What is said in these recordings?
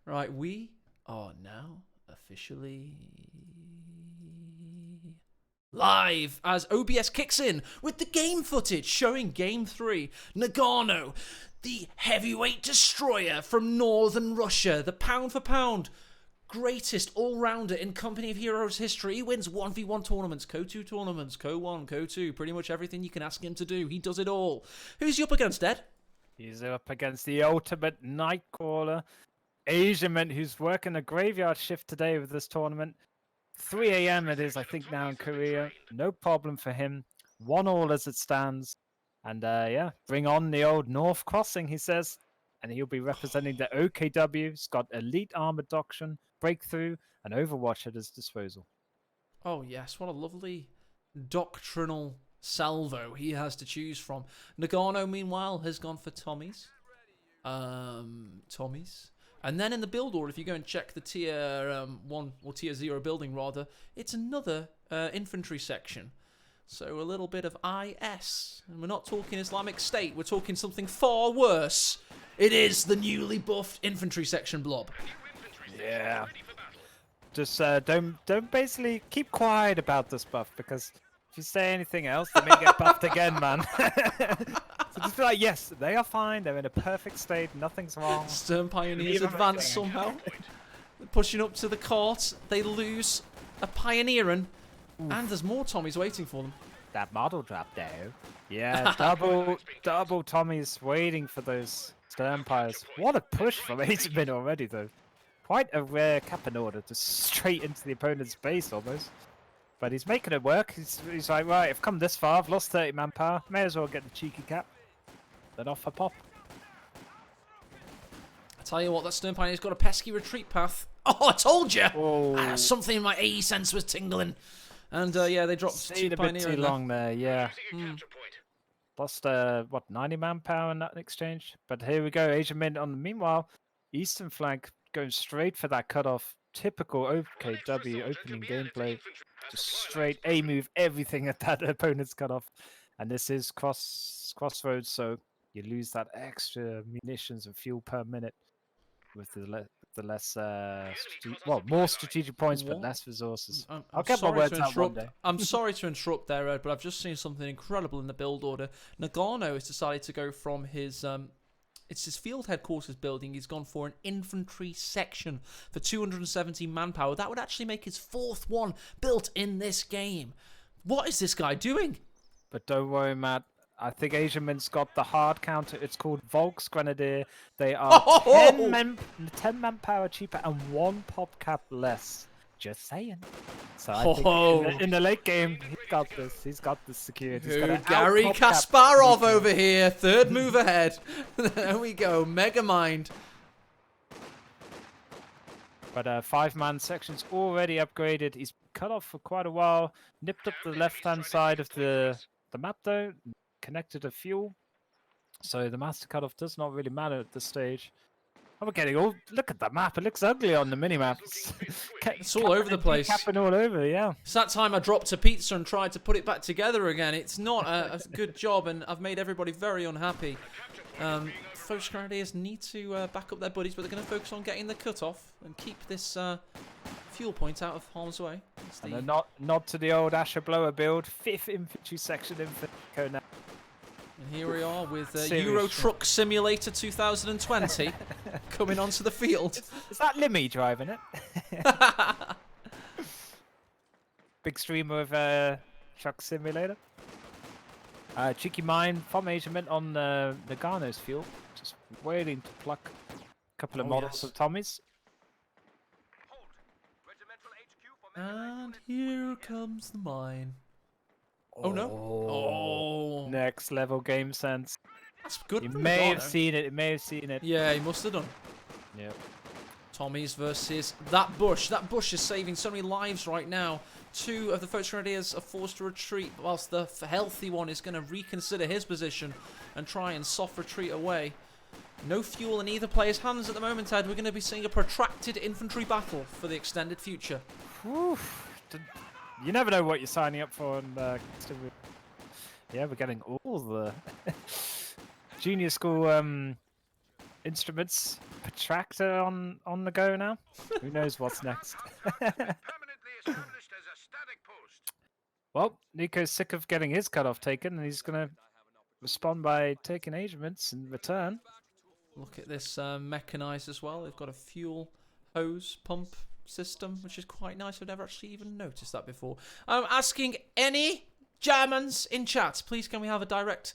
Right, we are now officially live as OBS kicks in with the game footage showing Game 3. Nagano, the heavyweight destroyer from northern Russia, the pound for pound greatest all-rounder in Company of Heroes history. He wins 1v1 tournaments, Co-2 tournaments, Co-1, Co-2, pretty much everything you can ask him to do. He does it all. Who's he up against, Ed? He's up against the ultimate nightcrawler, Asian, who's working a graveyard shift today with this tournament. 3 a.m. it is, I think, now in Korea. No problem for him. 1-1 as it stands. And yeah, bring on the old North Crossing, he says. And he'll be representing the OKW. He's got Elite Armored Doctrine, Breakthrough, and Overwatch at his disposal. Oh, yes. What a lovely doctrinal salvo he has to choose from. Nagano, meanwhile, has gone for Tommy's. Tommy's. And then in the build order, if you go and check the tier 1 or tier 0 building, rather, it's another infantry section. So a little bit of IS. And we're not talking Islamic State. We're talking something far worse. It is the newly buffed infantry section blob. Yeah. Just don't basically keep quiet about this buff, because if you say anything else, they may get buffed again, man. So just be like, yes, they are fine. They're in a perfect state. Nothing's wrong. Stern Pioneers advance somehow. They're pushing up to the court. They lose a Pioneering. And there's more Tommies waiting for them. That model drop though. Yeah, double Tommies waiting for those Stern Pyres. What a push from Asian already, though. Quite a rare cap in order to straight into the opponent's base almost. But he's making it work. He's like, right, I've come this far. I've lost 30 manpower. May as well get the cheeky cap. Then off a pop. I tell you what, that Stern Pioneer's got a pesky retreat path. Oh, I told you! Something in my AE sense was tingling. And yeah, they dropped Stayed a bit too long there, yeah. Lost, what, 90 manpower in that exchange? But here we go, Asian Mint on the meanwhile. Eastern flank going straight for that cutoff. Typical OKW opening gameplay. Just straight A move everything at that opponent's cutoff. And this is crossroads, so you lose that extra munitions and fuel per minute with the less more strategic points but less resources. I'll get my words out one day. I'm sorry to interrupt there, Ed, but I've just seen something incredible in the build order. Nagano has decided to go from his it's his field headquarters building. He's gone for an infantry section for 270 manpower. That would actually make his 4th one built in this game. What is this guy doing? But don't worry, Matt. I think Asian Mint's got the hard counter. It's called Volks Grenadier. They are 10 manpower cheaper and 1 pop cap less. Just saying. So I think in the late game, he's got this. He's got this secured. He's got Gary Kasparov over here. 3rd move ahead. There we go. Mega Mind. But 5-man section's already upgraded. He's cut off for quite a while. Nipped up the left-hand side of the map, though. Connected to fuel. So the master cutoff does not really matter at this stage. I'm getting all. Look at the map. It looks ugly on the mini-map. It's all over the place. Capping all over, yeah. It's that time I dropped a pizza and tried to put it back together again. It's not a good job, and I've made everybody very unhappy. Folks Grenadiers need to back up their buddies, but they're going to focus on getting the cut-off and keep this fuel point out of harm's way. And a nod to the old Asher Blower build. 5th Infantry section Infantry now. And here we are with Euro Truck Simulator 2020 coming onto the field. Is that Limmy driving it? Big streamer of Truck Simulator. Cheeky Mine from Asian Mint on Nagano's fuel. Just waiting to pluck a couple of models of Tommies. And here comes the mine. Oh no! Oh, next level game sense. That's good. He may have seen it. He may have seen it. Yeah, he must have done. Yep. Tommies versus that bush. That bush is saving so many lives right now. 2 of the Folks Grenadiers are forced to retreat, whilst the healthy one is going to reconsider his position and try and soft retreat away. No fuel in either player's hands at the moment, Ed. We're going to be seeing a protracted infantry battle for the extended future. Whew. You never know what you're signing up for. And yeah, we're getting all the junior school instruments protractor on the go now. Who knows what's next? Well, Nico's sick of getting his cutoff taken, and he's going to respond by taking Asiamints in return. Look at this mechanized as well. They've got a fuel hose pump system, which is quite nice. I've never actually even noticed that before. I'm asking any Germans in chat, please can we have a direct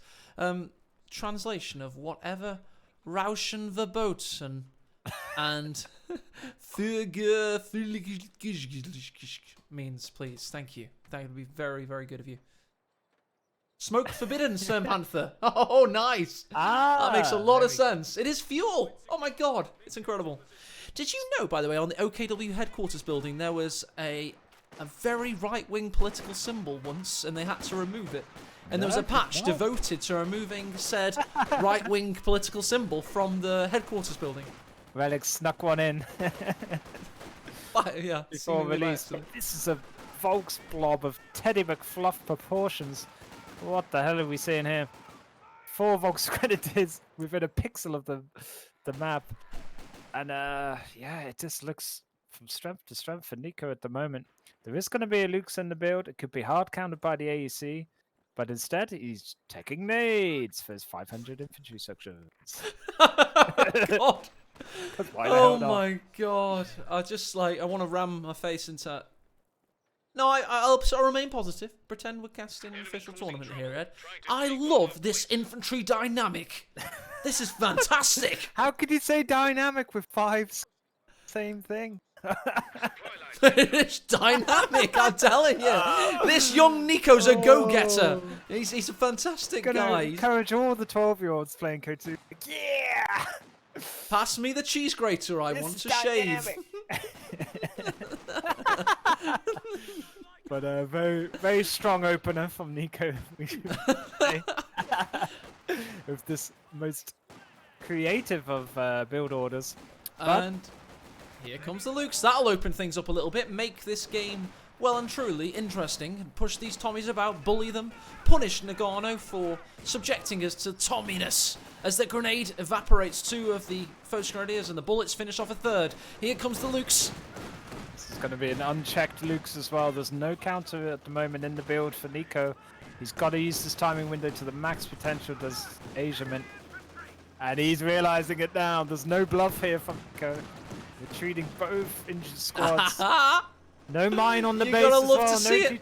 translation of whatever Rauschen the boat and means, please. Thank you. That would be very, very good of you. Smoke forbidden, Sir Panther. Oh, nice. That makes a lot of sense. It is fuel. Oh, my God. It's incredible. Did you know, by the way, on the OKW headquarters building, there was a very right-wing political symbol once, and they had to remove it. And there was a patch devoted to removing said right-wing political symbol from the headquarters building. Relic snuck one in. Yeah. Before release. This is a Volks blob of Teddy McFluff proportions. What the hell are we seeing here? 4 Volks creditors within a pixel of the map. And yeah, it just looks from strength to strength for Nico at the moment. There is going to be a Lukes in the build. It could be hard countered by the AEC. But instead, he's taking nades for his 500 infantry sections. God. Oh my God. I want to ram my face into... No, I'll remain positive. Pretend we're casting an official tournament here, Ed. I love this infantry dynamic. This is fantastic. How could you say dynamic with 5? Same thing. It's dynamic, I'm telling you. This young Nico's a go-getter. He's a fantastic guy. Encourage all the 12-year-olds playing KO2. Yeah! Pass me the cheese grater, I want to shave. But a very, very strong opener from Nico. We should say. With this most creative of build orders. And here comes the Lukes. That'll open things up a little bit, make this game well and truly interesting, and push these Tommies about, bully them, punish Nagano for subjecting us to Tomminess. As the grenade evaporates 2 of the first grenadiers and the bullets finish off a 3rd. Here comes the Lukes. This is going to be an unchecked Lukes as well. There's no counter at the moment in the build for Nico. He's got to use this timing window to the max potential, does Asiamin. And he's realizing it now. There's no bluff here from Nico. Retreating both injured squads. No mine on the base. You gotta love as well. to see it.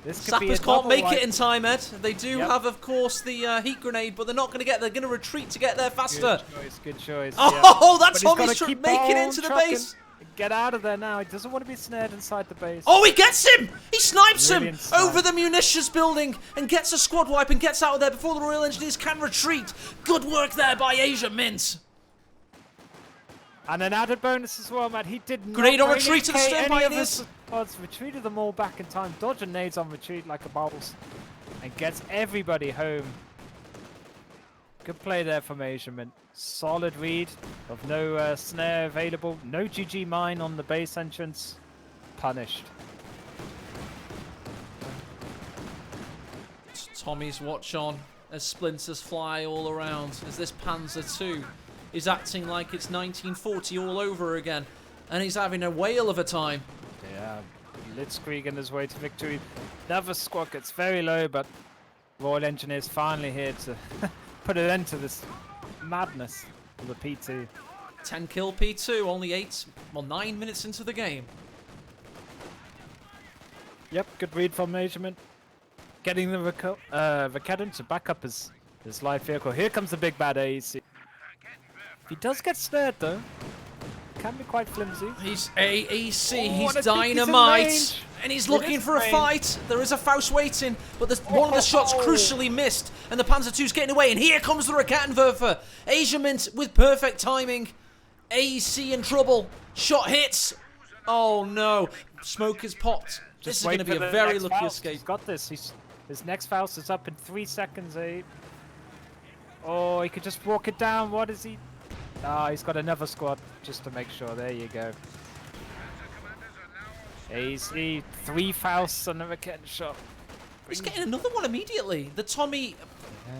This could be Sappers a can't make double it in time, Ed. They do have, of course, the heat grenade, but they're not going to get. They're going to retreat to get there faster. Good choice. Oh, that's But Tommy's making it into the base. Get out of there now. He doesn't want to be snared inside the base. Oh, he gets him! He snipes Brilliant him snipe. over the munitions building and gets a squad wipe and gets out of there before the Royal Engineers can retreat. Good work there by Asiamints. And an added bonus as well, Matt. He did not Grenade on retreat to the indicate stern any of pioneers. his squads, retreated them all back in time, dodging nades on retreat like a bubbles, and gets everybody home. Good play there from Asiamin. Solid read of no snare available, no GG mine on the base entrance. Punished. Tommy's watch on as splinters fly all around as this Panzer II is acting like it's 1940 all over again, and he's having a whale of a time. Yeah, Blitzkrieg on his way to victory. Another squad gets very low, but Royal Engineers finally here to put an end to this madness of the P2. 10 kill P2, only 9 minutes into the game. Yep, good read from Measurement. Getting the Recadent to back up his light vehicle. Here comes the big bad AEC. He does get snared though. Can be quite flimsy. He's AEC, Oh, he's dynamite, and he's looking for a range. fight. There is a Faust waiting, but one of the shots crucially missed, and the Panzer II's getting away, and here comes the Raketenwerfer. Asiamint with perfect timing. AEC in trouble. Shot hits. Oh no, smoke is popped. This is going to be a very lucky escape. He's got this. His next Faust is up in 3 seconds, eh? Oh, he could just walk it down. What is he? Ah, he's got another squad just to make sure. There you go. AEC, 3 Fausts and a Raketten shot. He's getting another one immediately. The Tommy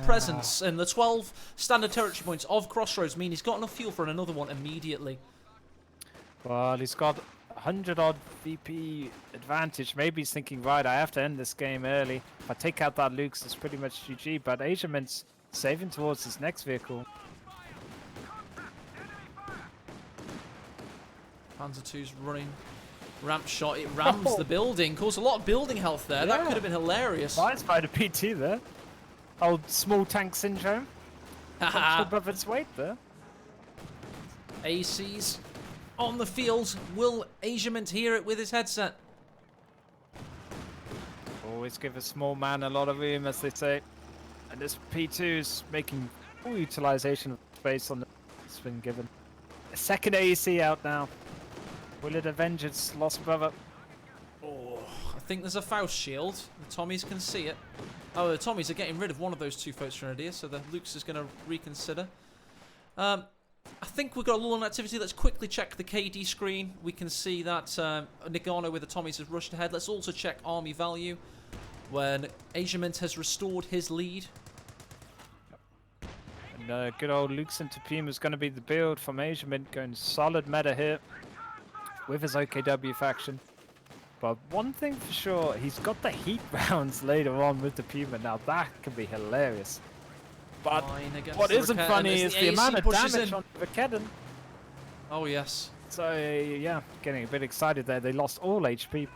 presence, and the 12 standard territory points of Crossroads mean he's got enough fuel for another one immediately. Well, he's got 100-odd VP advantage. Maybe he's thinking, right, I have to end this game early. If I take out that Luke's, it's pretty much GG. But Asiamint's saving towards his next vehicle. Panzer II's running. Ramp shot, it rams the building. Caused a lot of building health there. That could have been hilarious. Nice by the PT there. Old small tank syndrome. Punched above its weight there. AC's on the field. Will Asiamint hear it with his headset? Always give a small man a lot of room, as they say. And this P2 is making full utilization of space on the it's been given. A second AEC out now. Will it avenge its lost brother? Oh, I think there's a Faust shield. The Tommies can see it. Oh, the Tommies are getting rid of one of those two Faust grenadiers, so the Luke's is going to reconsider. I think we've got a little on activity. Let's quickly check the KD screen. We can see that Nagano with the Tommies has rushed ahead. Let's also check army value when Asiamint has restored his lead. And good old Luke's into Puma is going to be the build from Asiamint, going solid meta here with his OKW faction. But one thing for sure, he's got the heat rounds later on with the Puma. Now that can be hilarious. But what isn't funny is the amount of damage on Raketten. Oh yes. So yeah, getting a bit excited there. They lost all HP.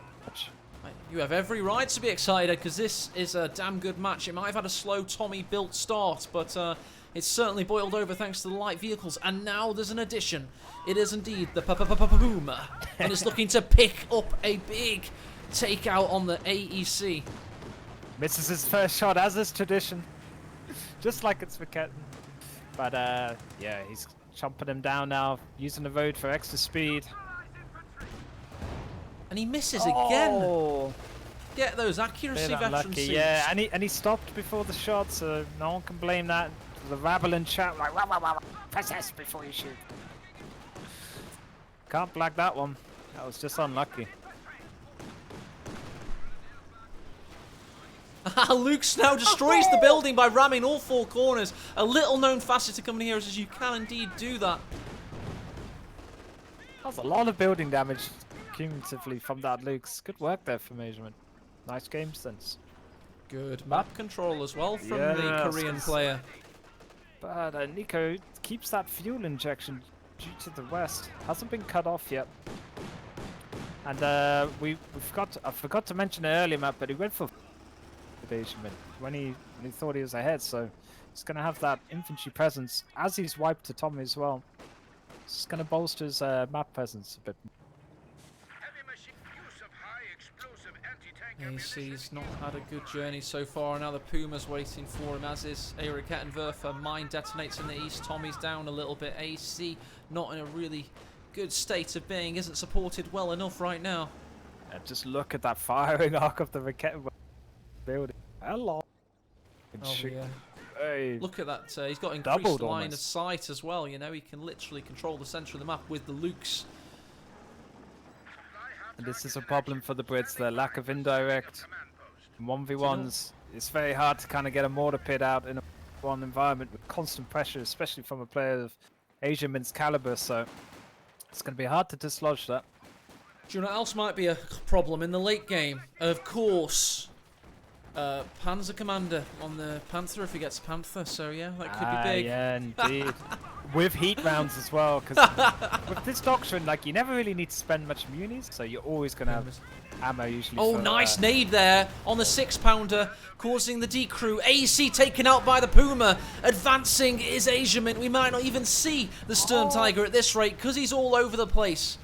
You have every right to be excited because this is a damn good match. It might have had a slow Tommy built start, but it's certainly boiled over thanks to the light vehicles. And now there's an addition. It is indeed the Puma, and it's looking to pick up a big takeout on the AEC. Misses his first shot, as is tradition. Just like it's Raketten. But yeah, he's chomping him down now, using the road for extra speed. And he misses again. Oh, Get those accuracy veteran suits. Yeah, and he stopped before the shot, so no one can blame that. The rabble in chat like, press S before you shoot. Can't black that one. That was just unlucky. Luke's now destroys the building by ramming all four corners. A little known facet to Company Heroes is you can indeed do that. That's a lot of building damage cumulatively from that Luke's. Good work there from Asiamint. Nice game sense. Good map control as well from the Korean player. But Nico keeps that fuel injection due to the west. Hasn't been cut off yet. And I forgot to mention it earlier, Matt, but he went for Asiamint when he thought he was ahead, so he's going to have that infantry presence as he's wiped to Tommy as well. It's going to bolster his map presence a bit. AC's not had a good journey so far. Now the Puma's waiting for him, as is a Rakettenwerfer. Mine detonates in the east. Tommy's down a little bit. AC not in a really good state of being. Isn't supported well enough right now. And just look at that firing arc of the Rakettenwerfer building. Hello. Oh, yeah. Hey. Look at that. He's got increased line of sight as well. You know, he can literally control the centre of the map with the Lukes. And this is a problem for the Brits, their lack of indirect 1v1s. It's very hard to kind of get a mortar pit out in a one environment with constant pressure, especially from a player of Asiamint's caliber, so it's going to be hard to dislodge that. Do you know what else might be a problem in the late game? Of course, Panzer Commander on the Panther if he gets Panther, so yeah, that could be big. Yeah, indeed. With heat rounds as well, because with this doctrine, like, you never really need to spend much munis, so you're always going to have ammo usually. Oh, nice nade there on the 6-pounder, causing the decrew. AC taken out by the Puma. Advancing is Asiamint. We might not even see the Sturm Tiger at this rate, because he's all over the place.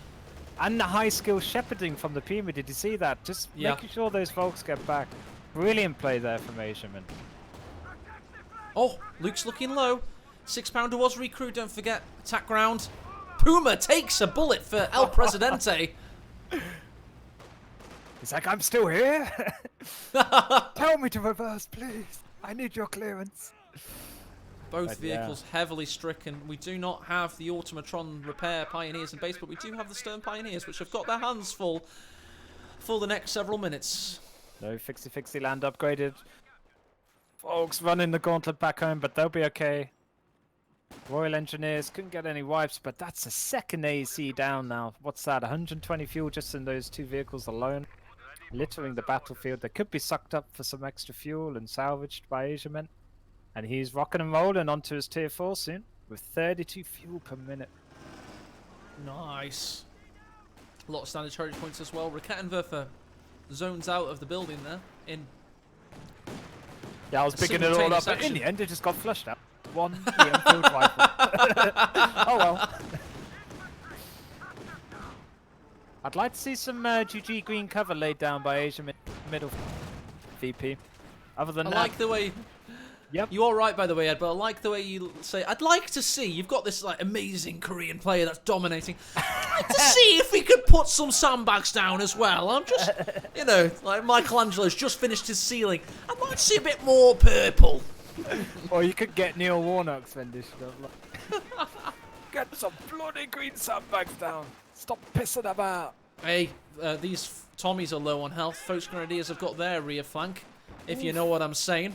And the high skill shepherding from the Puma, did you see that? Just making sure those folks get back. Brilliant play there from Asiamint. Oh, Luke's looking low. 6-pounder was recruit, don't forget. Attack round. Puma takes a bullet for El Presidente. He's like, I'm still here. Tell me to reverse, please. I need your clearance. Both vehicles heavily stricken. We do not have the Automatron repair pioneers in base, but we do have the Stern pioneers, which have got their hands full for the next several minutes. No fixie land upgraded. Folks running the gauntlet back home, but they'll be okay. Royal Engineers couldn't get any wipes, but that's the second AC down now. What's that? 120 fuel just in those 2 vehicles alone. Littering the battlefield. They could be sucked up for some extra fuel and salvaged by Asiamen. And he's rocking and rolling onto his tier 4 soon with 32 fuel per minute. Nice. A lot of standard charge points as well. Rakettenwerfer zones out of the building there. Yeah, I was picking it all up, but in the end it just got flushed out. 1 EM field rifle. Oh well. I'd like to see some GG green cover laid down by Asia middle VP. Other than I that, like the way. Yep. You are right, by the way, Ed, but I like the way you say, I'd like to see, you've got this like amazing Korean player that's dominating. I'd like to see if we could put some sandbags down as well. I'm just, you know, like Michelangelo's just finished his ceiling. I'd like to see a bit more purple. Or you could get Neil Warnock's rendition of get some bloody green sandbags down. Stop pissing about. Hey, these Tommies are low on health. Folks Grenadiers have got their rear flank, if you know what I'm saying.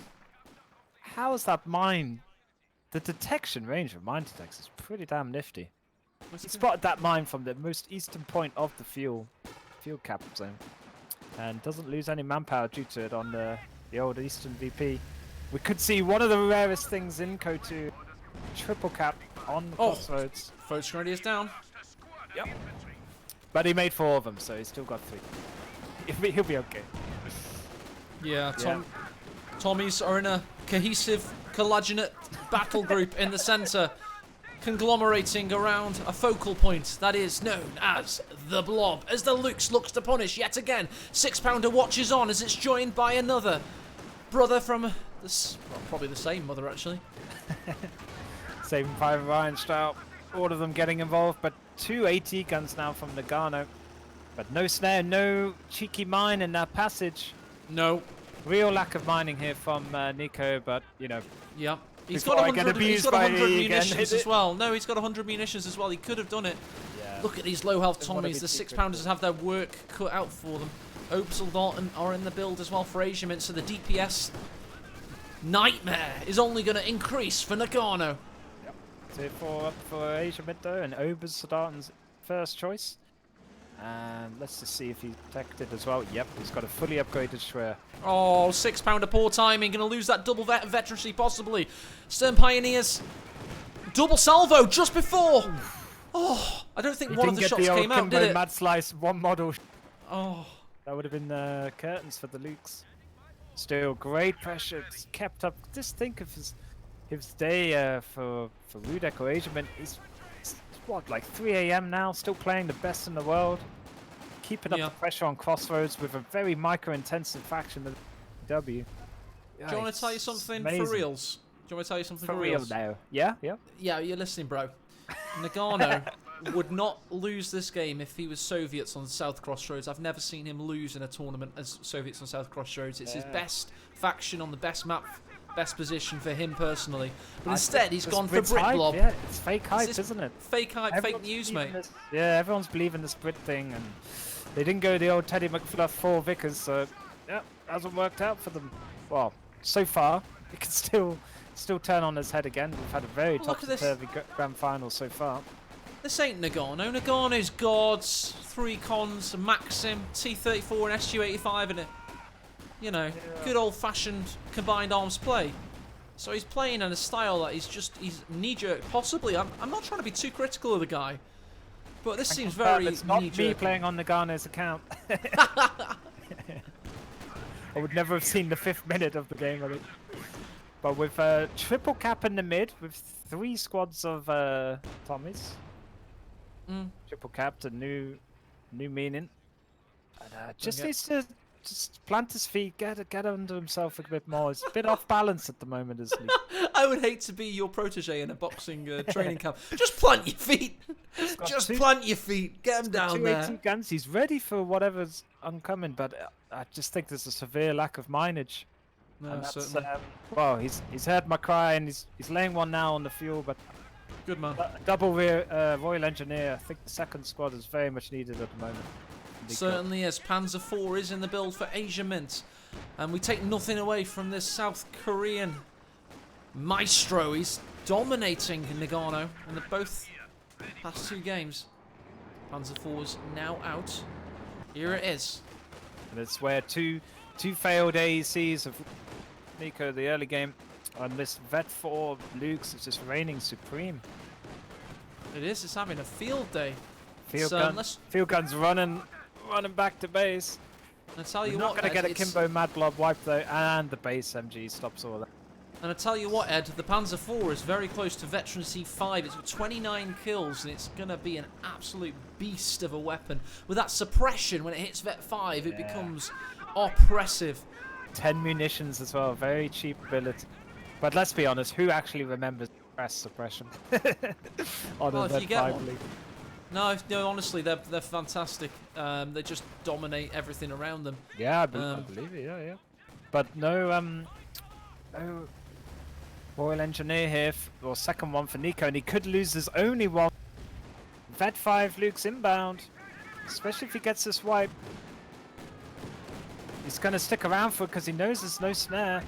How is that mine? The detection range of mine detects is pretty damn nifty. He spotted that mine from the most eastern point of the fuel cap zone, and doesn't lose any manpower due to it on the old eastern VP. We could see one of the rarest things in CO2, triple cap on the crossroads. Folks Grenadiers down. Yep. But he made 4 of them, so he's still got 3. He'll be okay. Yeah, Tommies are in a cohesive, collagenate battle group in the centre, conglomerating around a focal point that is known as the Blob, as the Lux looks to punish yet again. 6-pounder watches on as it's joined by another brother from this, well, probably the same mother actually. Saving Private Ryan style, all of them getting involved, but 2 AT guns now from Nagano. But no snare, no cheeky mine in that passage. No. Real lack of mining here from Nico, but you know. Yep. He's got 100 munitions as well. No, he's got 100 munitions as well. He could have done it. Yeah. Look at these low health Tommies. The 6-pounders have their work cut out for them. Opel are in the build as well for Asiamen, so the DPS nightmare is only going to increase for Nagano. Yep. Tier 4 up for Asiamen though, and Ober's Sedaten's first choice. And let's just see if he's protected as well. Yep, he's got a fully upgraded Schwer. Oh, 6-pounder, poor timing. Going to lose that double veterancy, possibly. Stern Pioneers. Double salvo just before. Oh, I don't think one of the shots came out, did it? Mad Slice, 1 model. Oh. That would have been the curtains for the Lukes. Still, great pressure. It's kept up. Just think of his day for Rudek or Asiamen. It's what, like 3 AM now, still playing the best in the world. Keeping up the pressure on Crossroads with a very micro-intensive faction of W. Do you want to tell you something for reals? Do you want to tell you something for reals? Now. Yeah, yeah. Yeah, you're listening, bro. Nagano would not lose this game if he was Soviets on South Crossroads. I've never seen him lose in a tournament as Soviets on South Crossroads. It's his best faction on the best map, best position for him personally. But instead, he's gone for Brit Blob. Yeah, it's fake hype, isn't it? Fake hype, fake news, mate. Yeah, everyone's believing this Brit thing, and they didn't go the old Teddy McFluff 4 Vickers, so yeah, hasn't worked out for them. Well, so far, it can still turn on its head again. We've had a very topsy-turvy grand final so far. This ain't Nagano. Nagano's gods, 3 cons, a Maxim, T-34 and SU-85 in it. You know, good old-fashioned combined arms play. So he's playing in a style that he's knee-jerk. Possibly, I'm not trying to be too critical of the guy, but this seems very knee-jerk. It's not me playing on Nagano's account. I would never have seen the 5th minute of the game, I think. But with triple cap in the mid, with 3 squads of Tommies. Triple cap to new meaning. And just needs to plant his feet, get under himself a bit more. He's a bit off balance at the moment, isn't he? I would hate to be your protege in a boxing training camp. Just plant your feet. Just plant your feet. Get him down there. 280 guns. He's ready for whatever's oncoming, but I just think there's a severe lack of mileage. No, certainly. Well, he's heard my cry, and he's laying one now on the fuel, but good man. Double Royal Engineer. I think the 2nd squad is very much needed at the moment. Certainly is. Panzer 4 is in the build for Asiamen. And we take nothing away from this South Korean maestro. He's dominating Nagano in the both past 2 games. Panzer IV's now out. Here it is. And it's where two failed AECs of Nico the early game. And this Vet 4 Luke's is just reigning supreme. It is. It's having a field day. Field gun's running back to base. I tell you We're what, not going to Ed, get a Kimbo Mad Blob wipe though, and the base MG stops all that. And I tell you what, Ed, the Panzer IV is very close to Veteran C5. It's got 29 kills, and it's going to be an absolute beast of a weapon. With that suppression, when it hits Vet 5, it becomes oppressive. 10 munitions as well, very cheap ability. But let's be honest, who actually remembers press suppression? On Well, a if Vet you get 5 one. league. No, honestly, they're fantastic. They just dominate everything around them. Yeah, I believe it, yeah. But no Royal Engineer here, or second one for Nico, and he could lose his only one. Vet 5, Luke's inbound, especially if he gets this wipe. He's going to stick around for it because he knows there's no snare.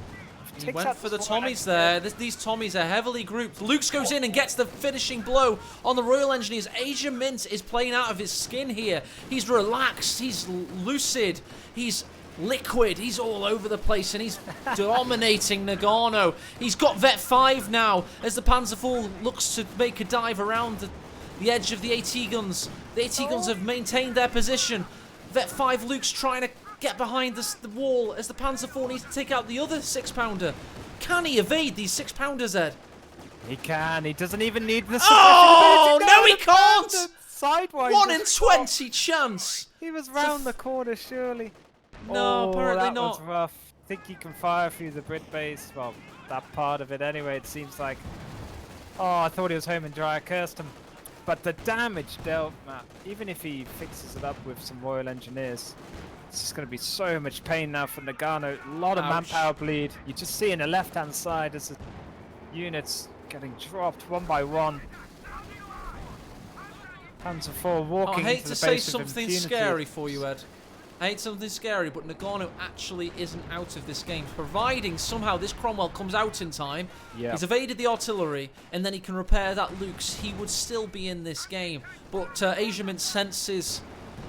He went for the Tommies there. These Tommies are heavily grouped. Luke's goes in and gets the finishing blow on the Royal Engineers. Asia Mint is playing out of his skin here. He's relaxed. He's lucid. He's liquid. He's all over the place and he's dominating Nagano. He's got Vet 5 now as the Panzer IV looks to make a dive around the edge of the AT guns. The AT guns have maintained their position. Vet 5 Luke's trying to get behind the wall as the Panzer IV needs to take out the other 6-pounder. Can he evade these 6-pounders, Ed? He can. He doesn't even need the Oh, no, he can't! Sideways. 1 in 20 chance. He was round the corner, surely. No, apparently that not. was rough. I think you can fire through the Brit base. Well, that part of it anyway, it seems like. Oh, I thought he was home and dry. I cursed him. But the damage dealt, Matt, even if he fixes it up with some Royal Engineers, it's just going to be so much pain now for Nagano. A lot of manpower bleed. You just see in the left-hand side as the units getting dropped one by one. Panzer IV walking I hate into to the say base of something impunity. scary for you, Ed. I hate something scary, but Nagano actually isn't out of this game, providing somehow this Cromwell comes out in time. Yeah. He's evaded the artillery, and then he can repair that Luke's. He would still be in this game. But Asia Mint senses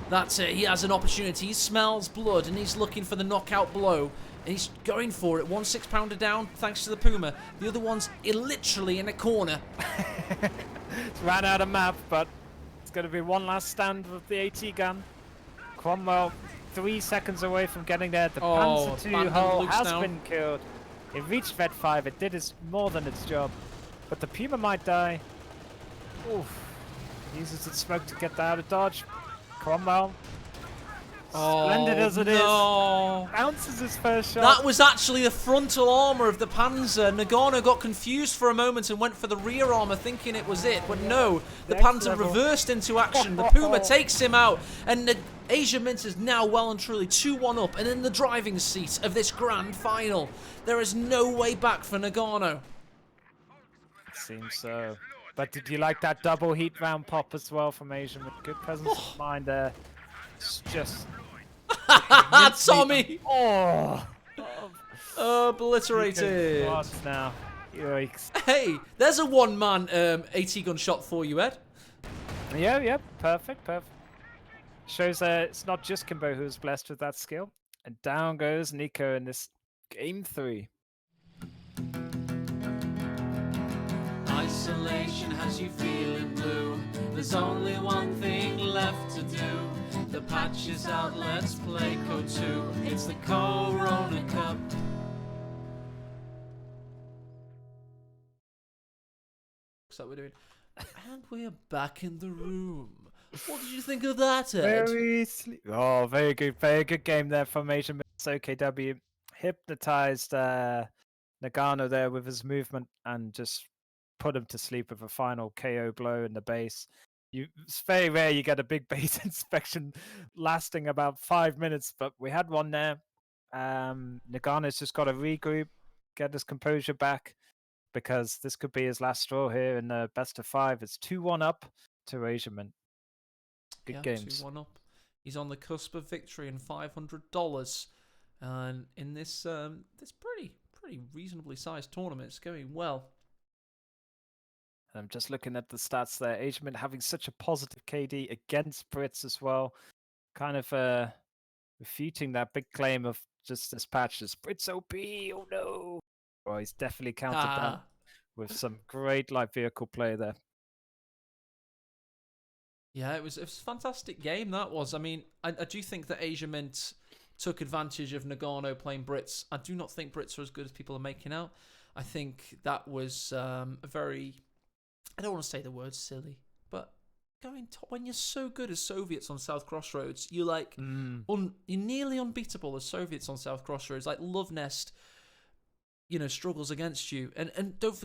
that he has an opportunity. He smells blood, and he's looking for the knockout blow. And he's going for it. 1 6-pounder down, thanks to the Puma. The other one's literally in a corner. It's ran out of map, but it's going to be one last stand with the AT gun. Cromwell 3 seconds away from getting there. The Panzer II hull has been killed. It reached Vet 5. It did more than its job. But the Puma might die. Oof. Uses its smoke to get out of dodge. Cromwell. Splendid as it is. Bounces his first shot. That was actually the frontal armor of the Panzer. Nagano got confused for a moment and went for the rear armor thinking it was it. But no, the Panzer reversed into action. The Puma takes him out. And the Asia Mint is now well and truly 2-1 up and in the driving seat of this grand final. There is no way back for Nagano. Seems so. But did you like that double heat round pop as well from Asia Mint? Good presence of mind there. It's just... Tommy! Oh! Obliterated. Now. Yikes. Hey, there's a one-man AT gun shot for you, Ed. Yeah, perfect. Shows it's not just Kimbo who's blessed with that skill. And down goes Nico in this game 3. Isolation has you feeling blue. There's only one thing left to do. The patch is out, let's play Code 2. It's the CoHrona Cup. So we're doing, and we're back in the room. What did you think of that, Ed? Very good game there from Asia Mint. OKW hypnotized Nagano there with his movement and just put him to sleep with a final KO blow in the base. It's very rare you get a big base inspection lasting about 5 minutes, but we had one there. Nagano's just got to regroup, get his composure back, because this could be his last straw here in the best of 5. It's 2-1 up to Asia Mint. Good games. 2-1 up. He's on the cusp of victory and $500. And in this this pretty reasonably sized tournament, it's going well. I'm just looking at the stats there. Agerman having such a positive KD against Brits as well. Kind of refuting that big claim of just this patch as Brits OP, oh no. Well, he's definitely countered that with some great light vehicle play there. Yeah, it was a fantastic game, that was. I mean, I do think that Asia Mint took advantage of Nagano playing Brits. I do not think Brits are as good as people are making out. I think that was a very... I don't want to say the word silly, but going top when you're so good as Soviets on South Crossroads, you're like... you're nearly unbeatable as Soviets on South Crossroads. Like, Love Nest, struggles against you. And don't forget